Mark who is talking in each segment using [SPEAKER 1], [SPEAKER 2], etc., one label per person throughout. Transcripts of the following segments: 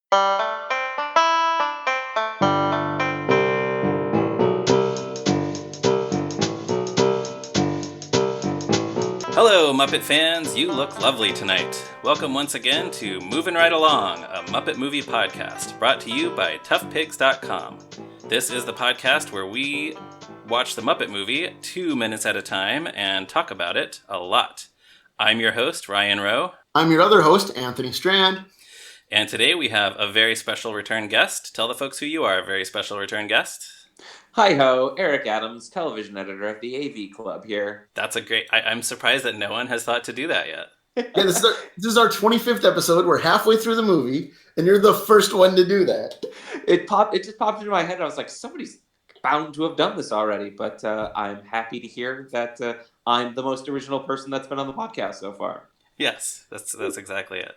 [SPEAKER 1] Hello, Muppet fans. You look lovely tonight. Welcome once again to Movin' Right Along, a Muppet Movie podcast brought to you by toughpigs.com. This is the podcast where we watch the Muppet Movie 2 minutes at a time and talk about it a lot. I'm your host, Ryan Rowe.
[SPEAKER 2] I'm your other host, Anthony Strand.
[SPEAKER 1] And today we have a very special return guest. Tell the folks who you are, a very special return guest.
[SPEAKER 3] Hi-ho, Eric Adams, television editor of the AV Club here.
[SPEAKER 1] That's a great... I'm surprised that no one has thought to do that yet.
[SPEAKER 2] Yeah, this is our 25th episode. We're halfway through the movie, and you're the first one to do that.
[SPEAKER 3] It just popped into my head, and I was like, somebody's bound to have done this already, but I'm happy to hear that I'm the most original person that's been on the podcast so far.
[SPEAKER 1] Yes, that's exactly it.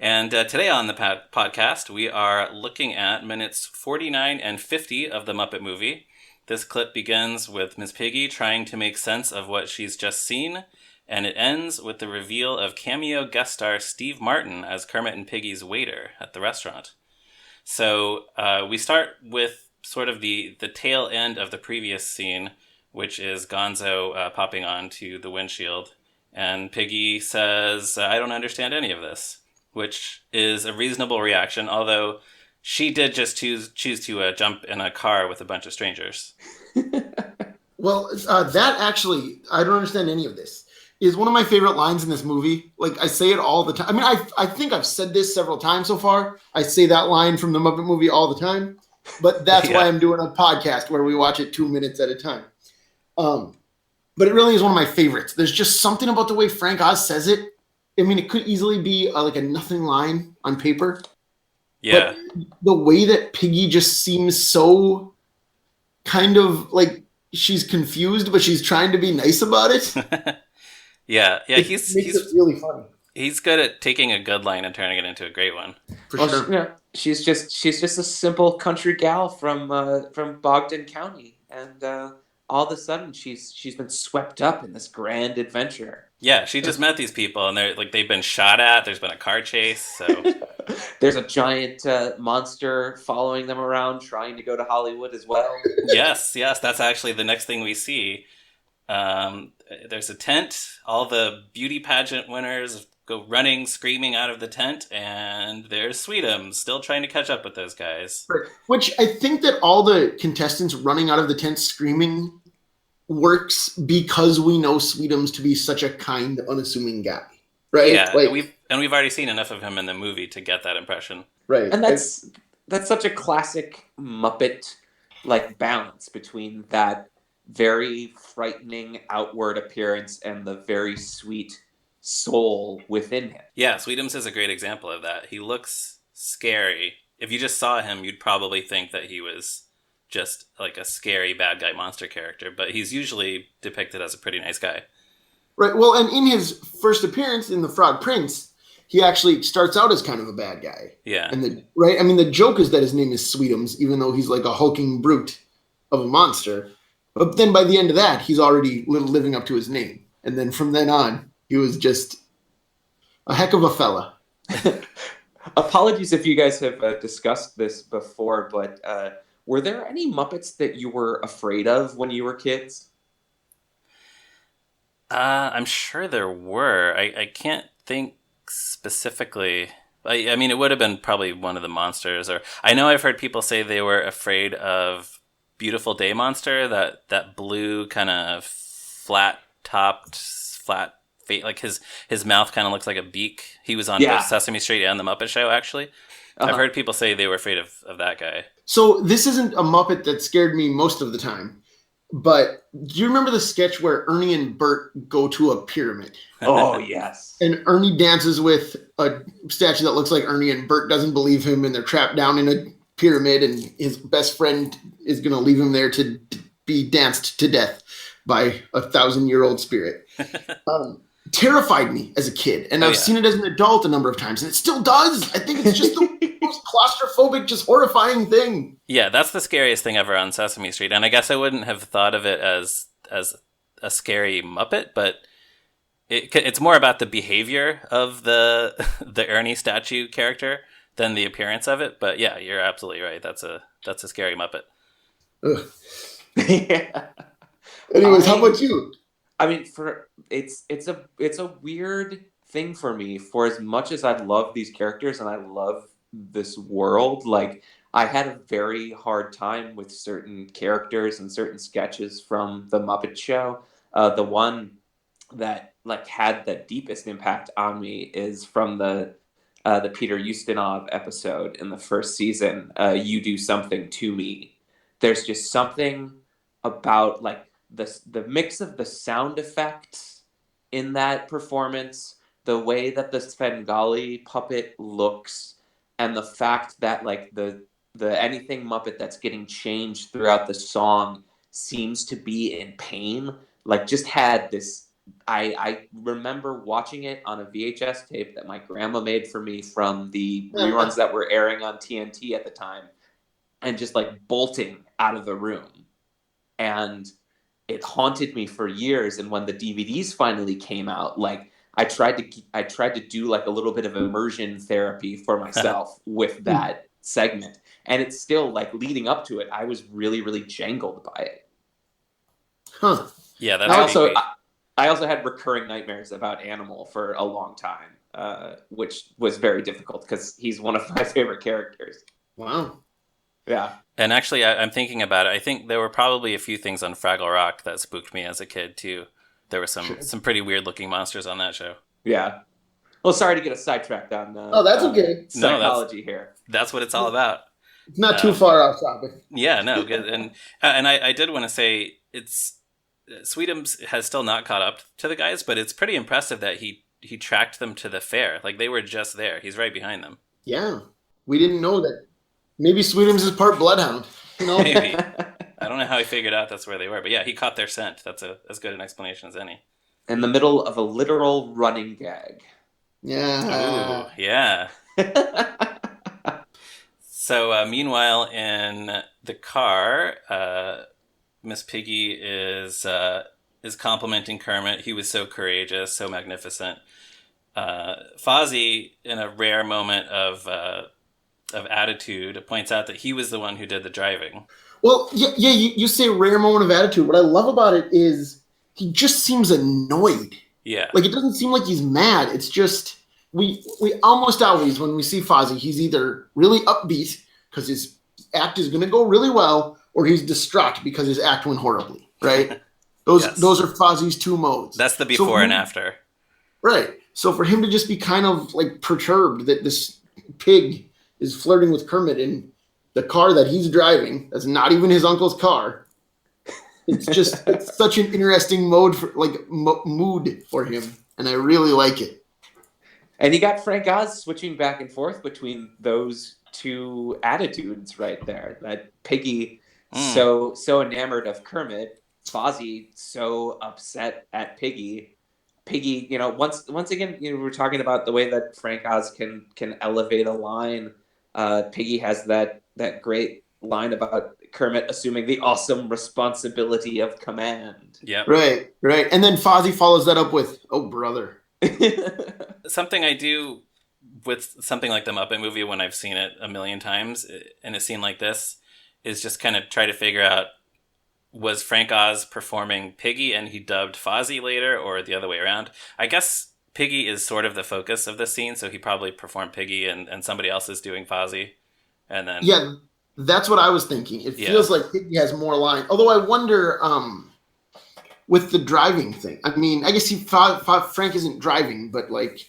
[SPEAKER 1] And today on the podcast, we are looking at minutes 49 and 50 of the Muppet Movie. This clip begins with Miss Piggy trying to make sense of what she's just seen, and it ends with the reveal of cameo guest star Steve Martin as Kermit and Piggy's waiter at the restaurant. So we start with sort of the tail end of the previous scene, which is Gonzo popping onto the windshield, and Piggy says, "I don't understand any of this," which is a reasonable reaction, although she did just choose to jump in a car with a bunch of strangers.
[SPEAKER 2] Well, that actually, I don't understand any of this, is one of my favorite lines in this movie. Like, I say it all the time. I mean, I think I've said this several times so far. I say that line from the Muppet Movie all the time, but that's why I'm doing a podcast where we watch it 2 minutes at a time. But it really is one of my favorites. There's just something about the way Frank Oz says it. I mean, it could easily be like a nothing line on paper.
[SPEAKER 1] Yeah.
[SPEAKER 2] But the way that Piggy just seems so kind of like she's confused, but she's trying to be nice about it.
[SPEAKER 1] yeah.
[SPEAKER 2] It makes it really funny.
[SPEAKER 1] He's good at taking a good line and turning it into a great one.
[SPEAKER 2] For sure.
[SPEAKER 3] Yeah, she's just a simple country gal from Bogden County, and all of a sudden she's been swept up in this grand adventure.
[SPEAKER 1] Yeah, she just met these people, and they've been shot at. There's been a car chase, so
[SPEAKER 3] there's a giant monster following them around, trying to go to Hollywood as well.
[SPEAKER 1] Yes, that's actually the next thing we see. There's a tent. All the beauty pageant winners go running, screaming out of the tent, and there's Sweetums still trying to catch up with those guys.
[SPEAKER 2] Right. Which I think that all the contestants running out of the tent screaming works because we know Sweetums to be such a kind, unassuming guy, right?
[SPEAKER 1] Yeah,
[SPEAKER 2] like,
[SPEAKER 1] we've already seen enough of him in the movie to get that impression,
[SPEAKER 2] right?
[SPEAKER 3] And that's such a classic Muppet like balance between that very frightening outward appearance and the very sweet soul within him.
[SPEAKER 1] Yeah, Sweetums is a great example of that. He looks scary. If you just saw him, you'd probably think that he was just like a scary bad guy monster character, but he's usually depicted as a pretty nice guy.
[SPEAKER 2] Right. Well, and in his first appearance in The Frog Prince, he actually starts out as kind of a bad guy.
[SPEAKER 1] Yeah.
[SPEAKER 2] And the joke is that his name is Sweetums, even though he's like a hulking brute of a monster. But then by the end of that, he's already living up to his name. And then from then on, he was just a heck of a fella.
[SPEAKER 3] Apologies if you guys have discussed this before, but were there any Muppets that you were afraid of when you were kids?
[SPEAKER 1] I'm sure there were. I can't think specifically. I mean, it would have been probably one of the monsters. Or I know I've heard people say they were afraid of Beautiful Day Monster, that blue kind of flat-topped, flat face. Like his mouth kind of looks like a beak. He was on both Sesame Street and The Muppet Show, actually. I've heard people say they were afraid of that guy.
[SPEAKER 2] So this isn't a Muppet that scared me most of the time, but do you remember the sketch where Ernie and Bert go to a pyramid?
[SPEAKER 3] Oh, yes.
[SPEAKER 2] And Ernie dances with a statue that looks like Ernie, and Bert doesn't believe him, and they're trapped down in a pyramid, and his best friend is going to leave him there to be danced to death by a 1,000-year-old spirit. Terrified me as a kid, and I've seen it as an adult a number of times, and it still does. I think it's just the most claustrophobic, just horrifying thing.
[SPEAKER 1] Yeah, that's the scariest thing ever on Sesame Street, and I guess I wouldn't have thought of it as a scary Muppet, but it's more about the behavior of the Ernie statue character than the appearance of it. But yeah, you're absolutely right. That's a scary Muppet.
[SPEAKER 2] Ugh.
[SPEAKER 3] Yeah.
[SPEAKER 2] Anyways, how about you?
[SPEAKER 3] I mean, it's a weird thing for me. For as much as I love these characters and I love this world, like I had a very hard time with certain characters and certain sketches from the Muppet Show. The one that like had the deepest impact on me is from the Peter Ustinov episode in the first season. You do something to me. There's just something about like the mix of the sound effects in that performance, the way that the Svengali puppet looks, and the fact that like the anything Muppet that's getting changed throughout the song seems to be in pain. Like just had this. I remember watching it on a VHS tape that my grandma made for me from the reruns that were airing on TNT at the time, and just like bolting out of the room. And it haunted me for years. And when the DVDs finally came out, like I tried to do like a little bit of immersion therapy for myself with that segment. And it's still like leading up to it, I was really, really jangled by it.
[SPEAKER 2] Huh.
[SPEAKER 1] Yeah, that's
[SPEAKER 3] I also had recurring nightmares about Animal for a long time, which was very difficult because he's one of my favorite characters.
[SPEAKER 2] Wow.
[SPEAKER 3] Yeah.
[SPEAKER 1] And actually, I'm thinking about it. I think there were probably a few things on Fraggle Rock that spooked me as a kid too. There were some pretty weird looking monsters on that show.
[SPEAKER 3] Yeah. Well, sorry to get us sidetracked on.
[SPEAKER 2] Oh, that's okay.
[SPEAKER 3] Psychology here.
[SPEAKER 1] That's what it's all about.
[SPEAKER 2] It's not too far off topic.
[SPEAKER 1] Yeah, no, good. And I did want to say it's Sweetums has still not caught up to the guys, but it's pretty impressive that he tracked them to the fair. Like they were just there. He's right behind them.
[SPEAKER 2] Yeah, we didn't know that. Maybe Sweetums is part bloodhound. You know?
[SPEAKER 1] Maybe. I don't know how he figured out that's where they were, but yeah, he caught their scent. That's as good an explanation as any.
[SPEAKER 3] In the middle of a literal running gag.
[SPEAKER 2] Yeah.
[SPEAKER 1] Ooh, yeah. So meanwhile, in the car, Miss Piggy is complimenting Kermit. He was so courageous, so magnificent. Fozzie, in a rare moment of attitude, points out that he was the one who did the driving.
[SPEAKER 2] Well, yeah. You say rare moment of attitude. What I love about it is he just seems annoyed.
[SPEAKER 1] Yeah.
[SPEAKER 2] Like it doesn't seem like he's mad. It's just we almost always when we see Fozzie, he's either really upbeat because his act is going to go really well, or he's distraught because his act went horribly. Right. Those are Fozzie's two modes.
[SPEAKER 1] That's the before and after.
[SPEAKER 2] Right. So for him to just be kind of like perturbed that this pig is flirting with Kermit in the car that he's driving, that's not even his uncle's car. It's such an interesting mood for him, and I really like it.
[SPEAKER 3] And you got Frank Oz switching back and forth between those two attitudes right there. That Piggy so enamored of Kermit, Fozzie so upset at Piggy. Piggy, once again, we're talking about the way that Frank Oz can elevate a line. Piggy has that great line about Kermit assuming the awesome responsibility of command.
[SPEAKER 1] Yeah.
[SPEAKER 2] Right. And then Fozzie follows that up with, "Oh, brother."
[SPEAKER 1] Something I do with something like the Muppet Movie when I've seen it a million times in a scene like this is just kind of try to figure out, was Frank Oz performing Piggy and he dubbed Fozzie later, or the other way around? I guess Piggy is sort of the focus of this scene, so he probably performed Piggy and somebody else is doing Fozzie. And then
[SPEAKER 2] yeah, that's what I was thinking. It feels like Piggy has more line. Although I wonder with the driving thing. I mean, I guess Frank isn't driving, but like,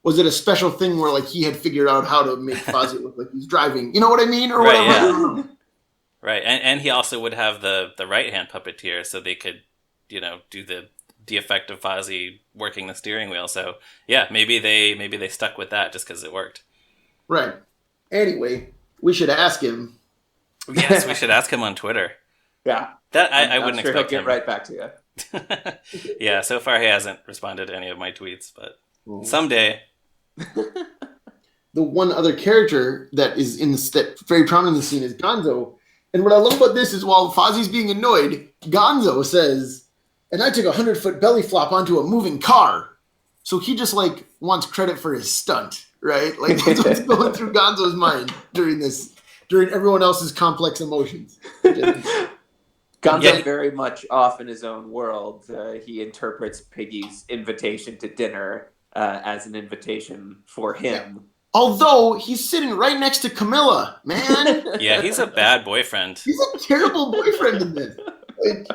[SPEAKER 2] was it a special thing where like he had figured out how to make Fozzie look like he's driving? You know what I mean, or whatever.
[SPEAKER 1] Yeah. Right, and he also would have the right hand puppeteer, so they could, do the effect of Fozzie working the steering wheel. So yeah, maybe they stuck with that just because it worked. Right.
[SPEAKER 2] Anyway, we should ask him.
[SPEAKER 1] Yes, we should ask him on Twitter.
[SPEAKER 3] Yeah,
[SPEAKER 1] that I wouldn't
[SPEAKER 3] sure
[SPEAKER 1] expect
[SPEAKER 3] he'll
[SPEAKER 1] him.
[SPEAKER 3] Get right back to you.
[SPEAKER 1] Yeah, so far he hasn't responded to any of my tweets, but someday.
[SPEAKER 2] The one other character that is that very prominent in the scene is Gonzo. And what I love about this is while Fozzie's being annoyed, Gonzo says, "And I took a 100-foot belly flop onto a moving car." So he just like wants credit for his stunt. right? Like that's what's going through Gonzo's mind during everyone else's complex emotions.
[SPEAKER 3] Gonzo very much off in his own world. He interprets Piggy's invitation to dinner as an invitation for him.
[SPEAKER 2] Yeah. Although he's sitting right next to Camilla, man.
[SPEAKER 1] Yeah, he's a bad boyfriend.
[SPEAKER 2] He's a terrible boyfriend in this. Like,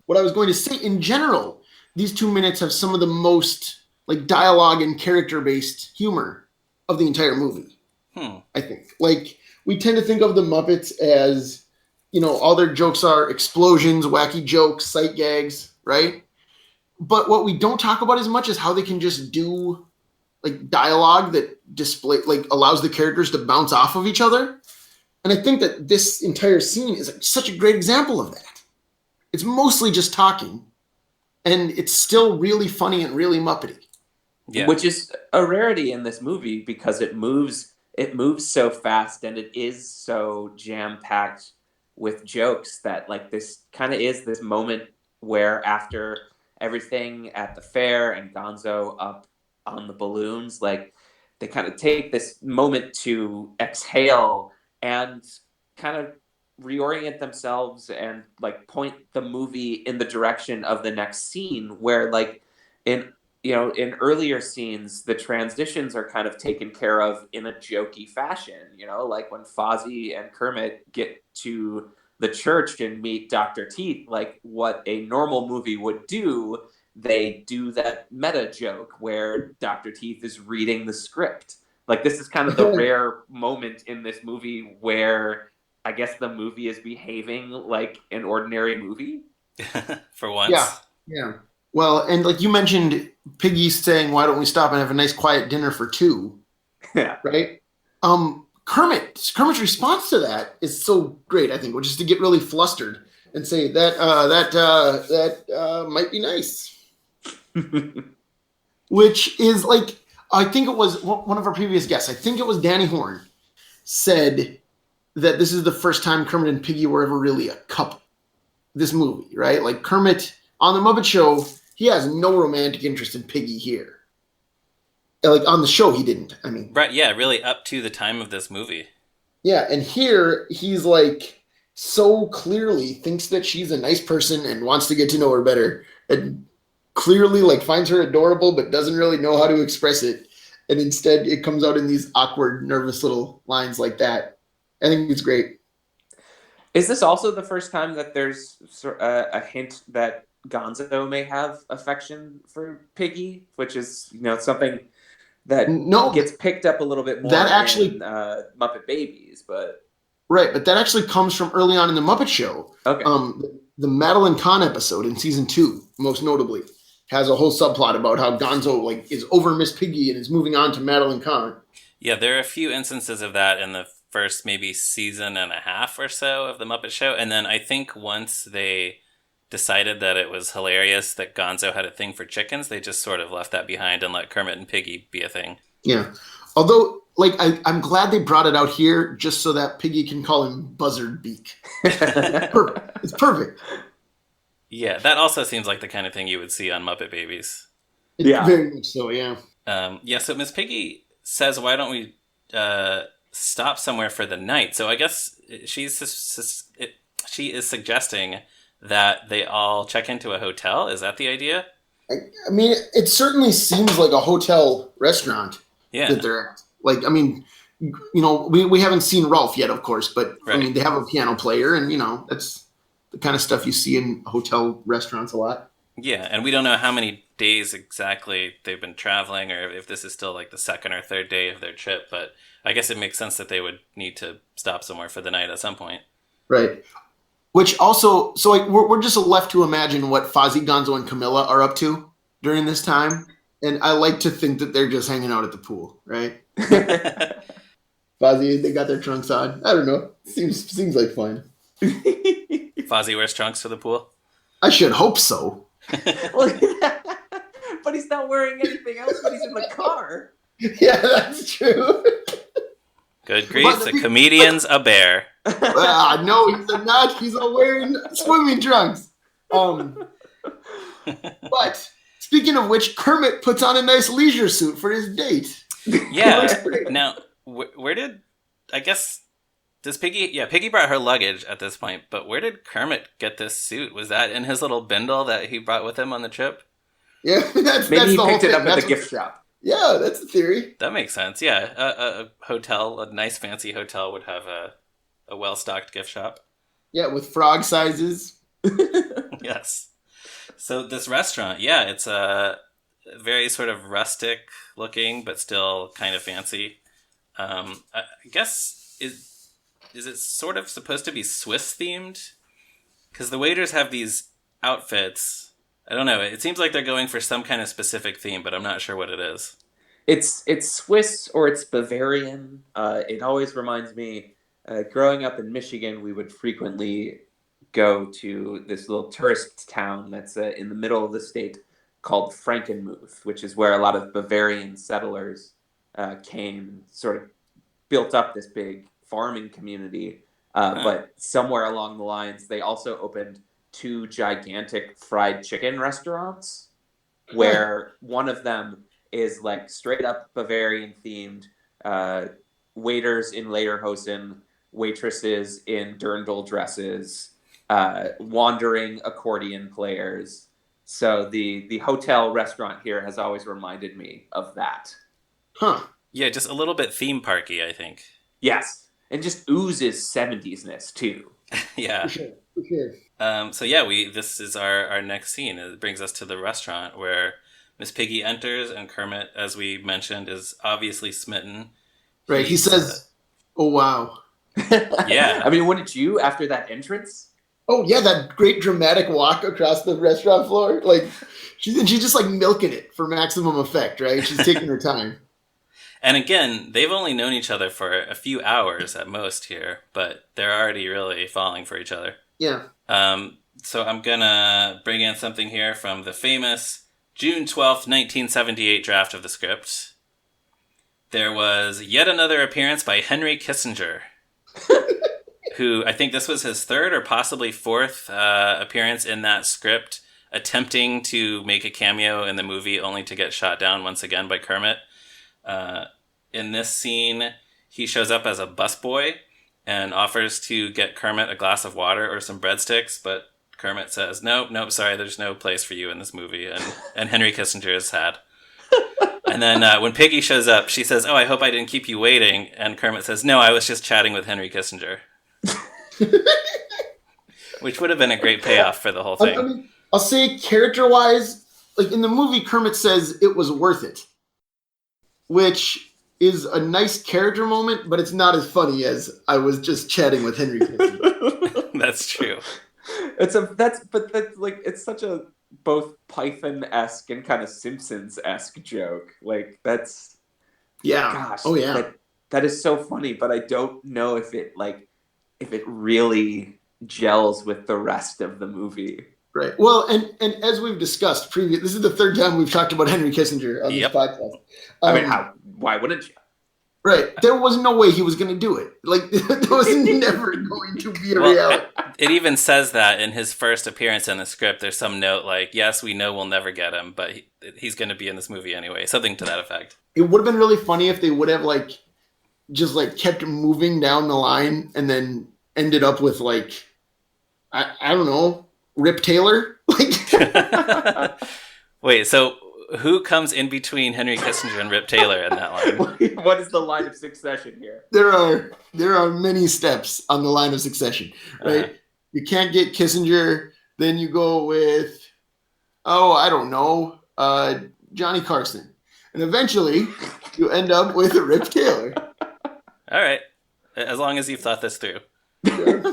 [SPEAKER 2] what I was going to say, in general, these 2 minutes have some of the most like dialogue and character-based humor of the entire movie. I think. Like, we tend to think of the Muppets as, all their jokes are explosions, wacky jokes, sight gags, right? But what we don't talk about as much is how they can just do like dialogue that allows the characters to bounce off of each other. And I think that this entire scene is such a great example of that. It's mostly just talking, and it's still really funny and really Muppety.
[SPEAKER 3] Yeah. Which is a rarity in this movie because it moves so fast and it is so jam-packed with jokes that like this kind of is this moment where after everything at the fair and Gonzo up on the balloons, like they kind of take this moment to exhale and kind of reorient themselves and like point the movie in the direction of the next scene where like in earlier scenes the transitions are kind of taken care of in a jokey fashion, like when Fozzie and Kermit get to the church and meet Dr. Teeth, like what a normal movie would do, they do that meta joke where Dr. Teeth is reading the script. Like this is kind of the rare moment in this movie where I guess the movie is behaving like an ordinary movie.
[SPEAKER 1] For once.
[SPEAKER 2] Yeah. Well, and like you mentioned, Piggy saying, "Why don't we stop and have a nice quiet dinner for two?"
[SPEAKER 3] Yeah.
[SPEAKER 2] Right? Kermit's response to that is so great, I think, which is to get really flustered and say that might be nice. Which is like, I think it was one of our previous guests, I think it was Danny Horn, said that this is the first time Kermit and Piggy were ever really a couple. This movie, right? Like Kermit on the Muppet Show, he has no romantic interest in Piggy here. Like on the show, he didn't. I mean,
[SPEAKER 1] right? Yeah, really up to the time of this movie.
[SPEAKER 2] Yeah, and here he's like so clearly thinks that she's a nice person and wants to get to know her better, and clearly like finds her adorable, but doesn't really know how to express it. And instead, it comes out in these awkward, nervous little lines like that. I think it's great.
[SPEAKER 3] Is this also the first time that there's a hint that Gonzo may have affection for Piggy, which is something that gets picked up a little bit more
[SPEAKER 2] that actually,
[SPEAKER 3] in Muppet Babies, but
[SPEAKER 2] right, but that actually comes from early on in the Muppet Show.
[SPEAKER 3] Okay,
[SPEAKER 2] the Madeline Kahn episode in season 2, most notably, has a whole subplot about how Gonzo like is over Miss Piggy and is moving on to Madeline Kahn.
[SPEAKER 1] Yeah, there are a few instances of that in the first maybe season and a half or so of the Muppet Show, and then I think once they decided that it was hilarious that Gonzo had a thing for chickens, they just sort of left that behind and let Kermit and Piggy be a thing.
[SPEAKER 2] Yeah. Although, like, I'm glad they brought it out here just so that Piggy can call him Buzzard Beak. It's perfect.
[SPEAKER 1] Yeah, that also seems like the kind of thing you would see on Muppet Babies.
[SPEAKER 2] Yeah. Very much so, yeah.
[SPEAKER 1] So Miss Piggy says, why don't we stop somewhere for the night? So I guess she is suggesting that they all check into a hotel. Is that the idea?
[SPEAKER 2] I mean, it certainly seems like a hotel restaurant.
[SPEAKER 1] Yeah.
[SPEAKER 2] That they're at. Like, I mean, we haven't seen Ralph yet, of course, but right. I mean, they have a piano player, and that's the kind of stuff you see in hotel restaurants a lot.
[SPEAKER 1] Yeah, and we don't know how many days exactly they've been traveling, or if this is still like the second or third day of their trip. But I guess it makes sense that they would need to stop somewhere for the night at some point.
[SPEAKER 2] Right. Which also, so like we're just left to imagine what Fozzie, Gonzo, and Camilla are up to during this time, and I like to think that they're just hanging out at the pool, right? Fozzie, they got their trunks on. I don't know. Seems like fun.
[SPEAKER 1] Fozzie wears trunks to the pool?
[SPEAKER 2] I should hope so.
[SPEAKER 3] But he's not wearing anything else when he's in the car.
[SPEAKER 2] Yeah, that's true.
[SPEAKER 1] Good grief, the comedian's a bear.
[SPEAKER 2] No, he's not. He's all wearing swimming trunks. But speaking of which, Kermit puts on a nice leisure suit for his date.
[SPEAKER 1] Yeah. Now, where did, I guess, does Piggy, yeah, Piggy brought her luggage at this point, but where did Kermit get this suit? Was that in his little bindle that he brought with him on the trip?
[SPEAKER 2] Yeah,
[SPEAKER 3] Maybe
[SPEAKER 2] that's
[SPEAKER 3] he
[SPEAKER 2] the whole
[SPEAKER 3] picked it
[SPEAKER 2] thing.
[SPEAKER 3] up at the gift shop.
[SPEAKER 2] Yeah, that's the theory.
[SPEAKER 1] That makes sense. Yeah, a hotel, a nice fancy hotel would have a well-stocked gift shop.
[SPEAKER 2] Yeah, with frog sizes.
[SPEAKER 1] Yes. So this restaurant, yeah, it's a very sort of rustic looking, but still kind of fancy. I guess is it sort of supposed to be Swiss themed? Because the waiters have these outfits. I don't know. It seems like they're going for some kind of specific theme, but I'm not sure what it is.
[SPEAKER 3] It's Swiss or it's Bavarian. It always reminds me. Growing up in Michigan, we would frequently go to this little tourist town that's in the middle of the state called Frankenmuth, which is where a lot of Bavarian settlers came, sort of built up this big farming community. But somewhere along the lines, they also opened two gigantic fried chicken restaurants, where one of them is like straight up Bavarian themed, waiters in lederhosen, waitresses in dirndl dresses, wandering accordion players. So the hotel restaurant here has always reminded me of that.
[SPEAKER 2] Huh.
[SPEAKER 1] Yeah, just a little bit theme parky, I think.
[SPEAKER 3] Yes. And just oozes 70s-ness, too.
[SPEAKER 1] Yeah.
[SPEAKER 2] For sure. For sure.
[SPEAKER 1] So yeah, this is our next scene. It brings us to the restaurant where Miss Piggy enters, and Kermit, as we mentioned, is obviously smitten.
[SPEAKER 2] Right. He says, "Oh wow."
[SPEAKER 1] Yeah.
[SPEAKER 3] I mean, wouldn't you after that entrance?
[SPEAKER 2] Oh yeah, that great dramatic walk across the restaurant floor. Like she's just like milking it for maximum effect, right? She's taking her time.
[SPEAKER 1] And again, they've only known each other for a few hours at most here, but they're already really falling for each other.
[SPEAKER 2] Yeah.
[SPEAKER 1] So I'm gonna bring in something here from the famous June 12th, 1978 draft of the script. There was yet another appearance by Henry Kissinger, who I think this was his third or possibly fourth appearance in that script, attempting to make a cameo in the movie only to get shot down once again by Kermit. In this scene, he shows up as a busboy and offers to get Kermit a glass of water or some breadsticks, but Kermit says, nope, sorry, there's no place for you in this movie, and Henry Kissinger is sad. And then when Piggy shows up, she says, oh, I hope I didn't keep you waiting, and Kermit says, no, I was just chatting with Henry Kissinger. Which would have been a great payoff for the whole thing.
[SPEAKER 2] I mean, I'll say character-wise, like in the movie, Kermit says it was worth it, which is a nice character moment, but it's not as funny as I was just chatting with Henry Kissinger.
[SPEAKER 1] That's true.
[SPEAKER 3] It's such a both Python-esque and kind of Simpsons-esque joke. Like that's
[SPEAKER 2] Yeah.
[SPEAKER 3] Gosh.
[SPEAKER 2] Oh yeah.
[SPEAKER 3] That is so funny, but I don't know if it really gels with the rest of the movie.
[SPEAKER 2] Right. Well, and as we've discussed previous, this is the third time we've talked about Henry Kissinger on this podcast.
[SPEAKER 3] I mean, why wouldn't you?
[SPEAKER 2] Right. There was no way he was going to do it. Like, that was never going to be a reality.
[SPEAKER 1] It even says that in his first appearance in the script. There's some note like, yes, we know we'll never get him, but he's going to be in this movie anyway. Something to that effect.
[SPEAKER 2] It would have been really funny if they would have, just kept moving down the line and then ended up with, I don't know, Rip Taylor?
[SPEAKER 1] Wait, so who comes in between Henry Kissinger and Rip Taylor in that line?
[SPEAKER 3] What is the line of succession here?
[SPEAKER 2] There are many steps on the line of succession, right? Uh-huh. You can't get Kissinger, then you go with, I don't know, Johnny Carson. And eventually, you end up with Rip Taylor.
[SPEAKER 1] All right. As long as you've thought this through.
[SPEAKER 2] Sure.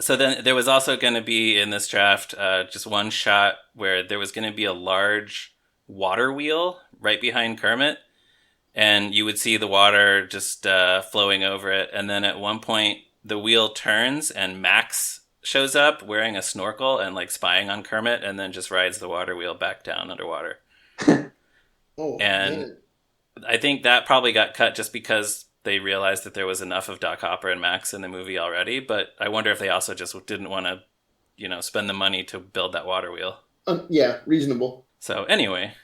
[SPEAKER 1] So then there was also going to be in this draft just one shot where there was going to be a large water wheel right behind Kermit. And you would see the water just flowing over it. And then at one point, the wheel turns and Max shows up wearing a snorkel and spying on Kermit and then just rides the water wheel back down underwater. Man. I think that probably got cut just because they realized that there was enough of Doc Hopper and Max in the movie already, but I wonder if they also just didn't want to, spend the money to build that water wheel.
[SPEAKER 2] Yeah, reasonable.
[SPEAKER 1] So anyway,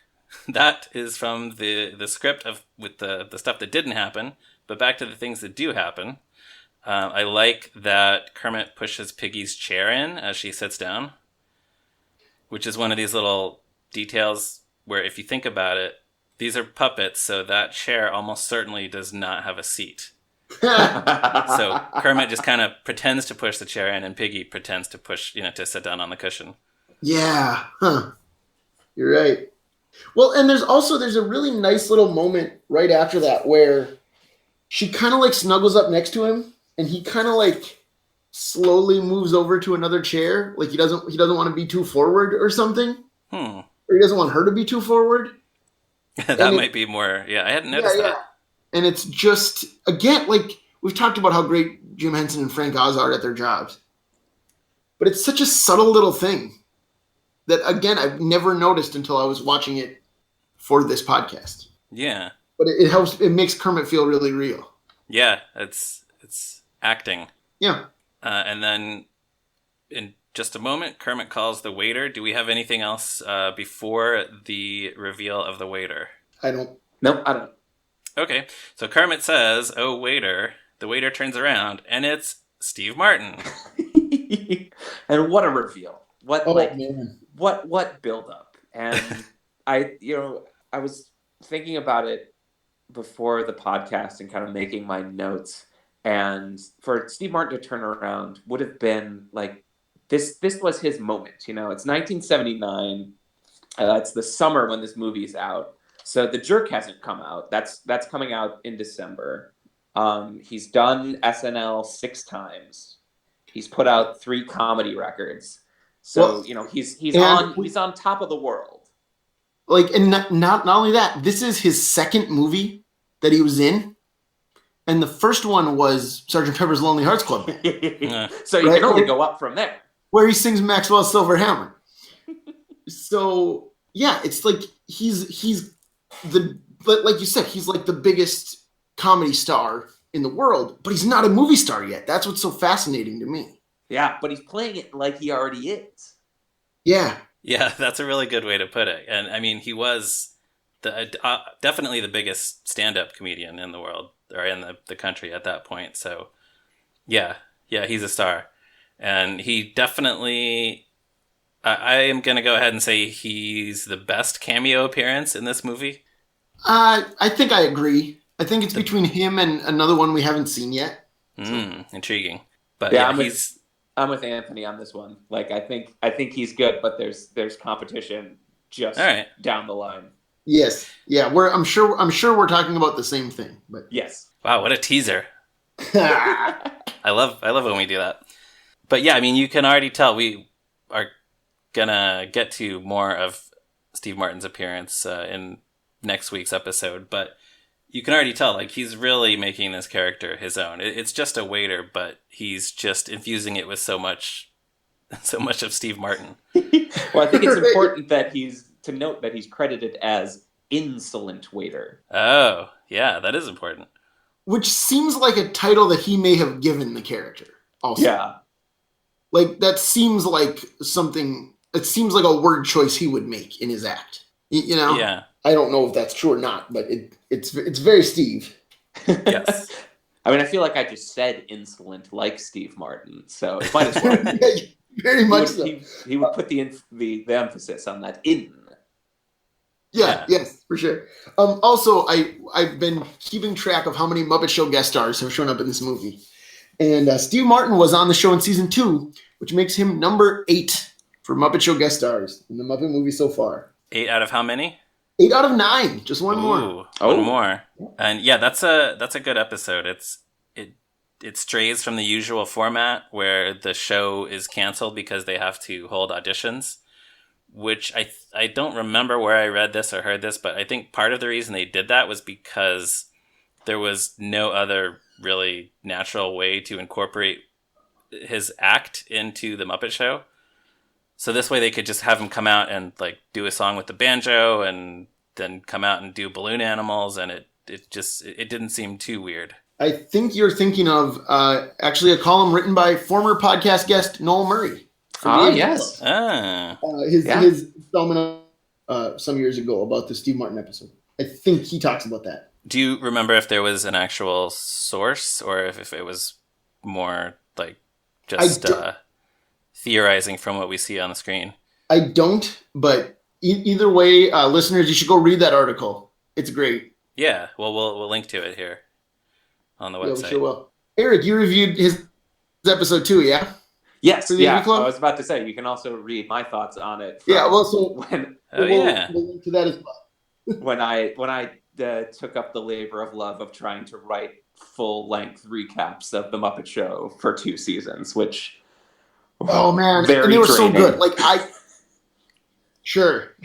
[SPEAKER 1] that is from the script with the stuff that didn't happen. But back to the things that do happen. I like that Kermit pushes Piggy's chair in as she sits down, which is one of these little details where if you think about it, these are puppets, so that chair almost certainly does not have a seat. So Kermit just kind of pretends to push the chair in, and Piggy pretends to push, to sit down on the cushion.
[SPEAKER 2] Yeah, you're right. Well, and there's a really nice little moment right after that where she kind of like snuggles up next to him, and he kind of like slowly moves over to another chair, like he doesn't want to be too forward or something, or he doesn't want her to be too forward.
[SPEAKER 1] That might be more. Yeah, I hadn't noticed that.
[SPEAKER 2] And it's just, again, like we've talked about how great Jim Henson and Frank Oz are at their jobs, but it's such a subtle little thing that, again, I've never noticed until I was watching it for this podcast.
[SPEAKER 1] Yeah.
[SPEAKER 2] But it helps. It makes Kermit feel really real.
[SPEAKER 1] Yeah, it's acting.
[SPEAKER 2] Yeah.
[SPEAKER 1] And then in just a moment, Kermit calls the waiter. Do we have anything else before the reveal of the waiter?
[SPEAKER 2] I don't.
[SPEAKER 3] Nope, I don't.
[SPEAKER 1] Okay, so Kermit says, "Oh, waiter." The waiter turns around, and it's Steve Martin.
[SPEAKER 3] And what a reveal!
[SPEAKER 2] Man.
[SPEAKER 3] What build up? And I was thinking about it before the podcast and kind of making my notes. And for Steve Martin to turn around would have been like this was his moment. It's 1979. It's the summer when this movie's out. So The Jerk hasn't come out. That's coming out in December. He's done SNL 6 times. He's put out 3 comedy records. So, he's on top of the world.
[SPEAKER 2] Like, and not only that, this is his second movie that he was in. And the first one was Sgt. Pepper's Lonely Hearts Club Band.
[SPEAKER 3] So you can only go up from there.
[SPEAKER 2] Where he sings Maxwell's Silver Hammer. So, yeah, it's like he's like you said, he's like the biggest comedy star in the world, but he's not a movie star yet. That's what's so fascinating to me.
[SPEAKER 3] Yeah, but he's playing it like he already is.
[SPEAKER 2] Yeah.
[SPEAKER 1] Yeah, that's a really good way to put it. And I mean, he was definitely the biggest stand-up comedian in the world, or in the country at that point. So, yeah, he's a star. And he definitely, I am going to go ahead and say he's the best cameo appearance in this movie.
[SPEAKER 2] I think I agree. I think it's between him and another one we haven't seen yet.
[SPEAKER 1] Intriguing. But
[SPEAKER 3] yeah, I'm with Anthony on this one. Like, I think he's good, but there's competition just down the line.
[SPEAKER 2] Yes. Yeah, I'm sure we're talking about the same thing. But
[SPEAKER 3] yes.
[SPEAKER 1] Wow, what a teaser. I love when we do that. But yeah, I mean, you can already tell we are gonna get to more of Steve Martin's appearance in next week's episode, but you can already tell, like, he's really making this character his own. It's just a waiter, but he's just infusing it with so much of Steve Martin.
[SPEAKER 3] Well, I think it's important to note that he's credited as insolent waiter.
[SPEAKER 1] Oh, yeah, that is important.
[SPEAKER 2] Which seems like a title that he may have given the character also.
[SPEAKER 3] Yeah.
[SPEAKER 2] Like, that seems like something, it seems like a word choice he would make in his act. Yeah. I don't know if that's true or not, but it's very Steve.
[SPEAKER 1] Yes.
[SPEAKER 3] I mean, I feel like I just said insolent like Steve Martin, so it might as well.
[SPEAKER 2] Yeah, very much so.
[SPEAKER 3] He would put the emphasis on that in.
[SPEAKER 2] Yeah, yes, for sure. Also, I've been keeping track of how many Muppet Show guest stars have shown up in this movie. And Steve Martin was on the show in season 2, which makes him number 8 for Muppet Show guest stars in the Muppet movie so far.
[SPEAKER 1] 8 out of how many?
[SPEAKER 2] 8 out of 9. Just one more.
[SPEAKER 1] One more. And yeah, that's a good episode. It strays from the usual format where the show is canceled because they have to hold auditions, which I don't remember where I read this or heard this, but I think part of the reason they did that was because there was no other really natural way to incorporate his act into the Muppet Show. So this way they could just have him come out and like do a song with the banjo and then come out and do balloon animals, and it didn't seem too weird.
[SPEAKER 2] I think you're thinking of actually a column written by former podcast guest Noel Murray.
[SPEAKER 3] Yes.
[SPEAKER 2] His installment some years ago about the Steve Martin episode. I think he talks about that.
[SPEAKER 1] Do you remember if there was an actual source or if it was more like just theorizing from what we see on the screen?
[SPEAKER 2] I don't, but either way, listeners, you should go read that article. It's great.
[SPEAKER 1] Yeah, well, we'll link to it here on the website.
[SPEAKER 2] Yeah, we sure will. Eric, you reviewed his episode too, yeah?
[SPEAKER 3] Yes,
[SPEAKER 2] For the
[SPEAKER 3] yeah.
[SPEAKER 2] AV Club?
[SPEAKER 3] I was about to say, you can also read my thoughts on it.
[SPEAKER 2] Yeah, well, so
[SPEAKER 1] we'll
[SPEAKER 2] link to that as well.
[SPEAKER 3] when I took up the labor of love of trying to write full-length recaps of the Muppet Show for 2 seasons, which
[SPEAKER 2] oh man,
[SPEAKER 3] very
[SPEAKER 2] and they were
[SPEAKER 3] draining.
[SPEAKER 2] so good. Like sure.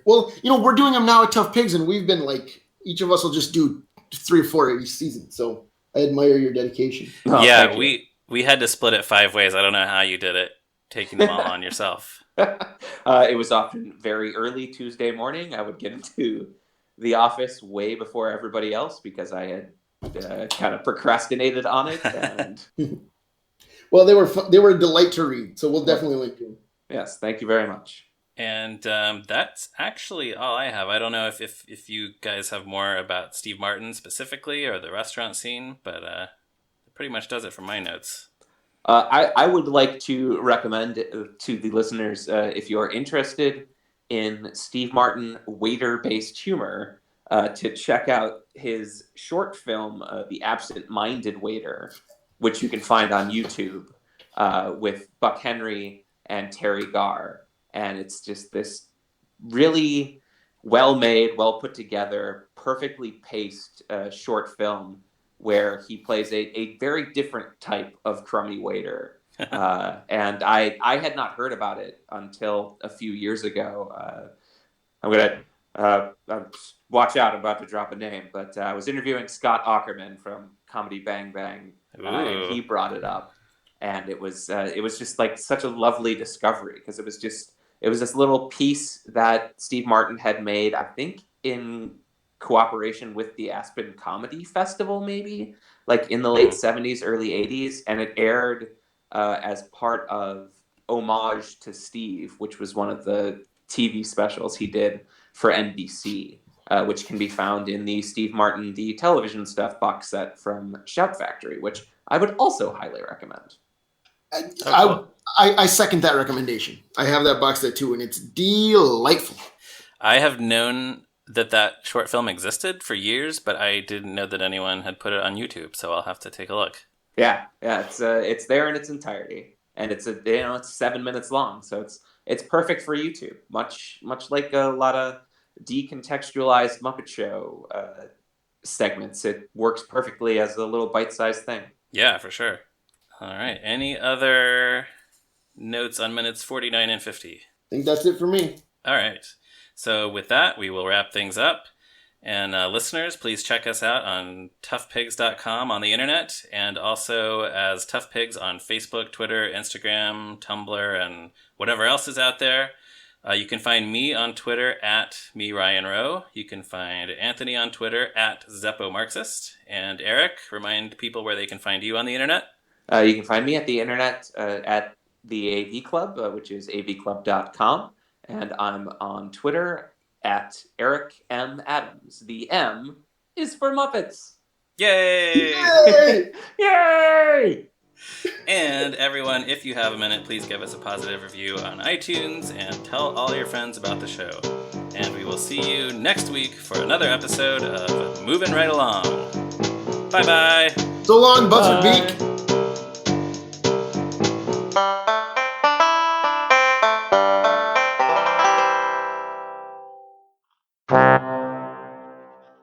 [SPEAKER 2] Well, we're doing them now at Tough Pigs, and we've been like, each of us will just do 3 or 4 each season. So I admire your dedication.
[SPEAKER 3] Oh,
[SPEAKER 1] yeah, we had to split it 5 ways. I don't know how you did it, taking them all on yourself.
[SPEAKER 3] It was often very early Tuesday morning. I would get into the office way before everybody else because I had kind of procrastinated on it. And
[SPEAKER 2] Well, they were a delight to read, so we'll definitely link to them.
[SPEAKER 3] yes, thank you very much.
[SPEAKER 1] And that's actually all I have. I don't know if you guys have more about Steve Martin specifically or the restaurant scene, but it pretty much does it from my notes.
[SPEAKER 3] I would like to recommend to the listeners, if you're interested in Steve Martin waiter-based humor, to check out his short film, The Absent-Minded Waiter, which you can find on YouTube with Buck Henry and Terry Garr. And it's just this really well-made, well-put-together, perfectly paced short film where he plays a very different type of crummy waiter. And I had not heard about it until a few years ago. I'm going to watch out, I'm about to drop a name, but I was interviewing Scott Aukerman from Comedy Bang Bang, and he brought it up. And it was just like such a lovely discovery because it was this little piece that Steve Martin had made, I think, in cooperation with the Aspen Comedy Festival, maybe, like in the late 70s, early 80s, and it aired as part of Homage to Steve, which was one of the TV specials he did for NBC, which can be found in the Steve Martin The Television Stuff box set from Shout Factory, which I would also highly recommend.
[SPEAKER 2] I second that recommendation. I have that box set too, and it's delightful. I
[SPEAKER 1] have known that short film existed for years, but I didn't know that anyone had put it on YouTube, so I'll have to take a look.
[SPEAKER 3] Yeah, it's there in its entirety, and it's 7 minutes long, so it's perfect for YouTube. Much like a lot of decontextualized Muppet Show segments, it works perfectly as a little bite-sized thing.
[SPEAKER 1] Yeah, for sure. All right. Any other notes on minutes 49 and 50?
[SPEAKER 2] I think that's it for me.
[SPEAKER 1] All right. So with that, we will wrap things up. And listeners, please check us out on toughpigs.com on the internet, and also as Tough Pigs on Facebook, Twitter, Instagram, Tumblr, and whatever else is out there. You can find me on Twitter at @MeRyanRowe. You can find Anthony on Twitter at ZeppoMarxist. And Eric, remind people where they can find you on the internet.
[SPEAKER 3] You can find me at the internet at the AV Club, which is avclub.com. And I'm on Twitter at Eric M. Adams. The M is for Muppets.
[SPEAKER 1] Yay!
[SPEAKER 2] Yay!
[SPEAKER 3] Yay!
[SPEAKER 1] And everyone, if you have a minute, please give us a positive review on iTunes and tell all your friends about the show. And we will see you next week for another episode of Movin' Right Along. Bye-bye.
[SPEAKER 2] So long, Buzzard Beak.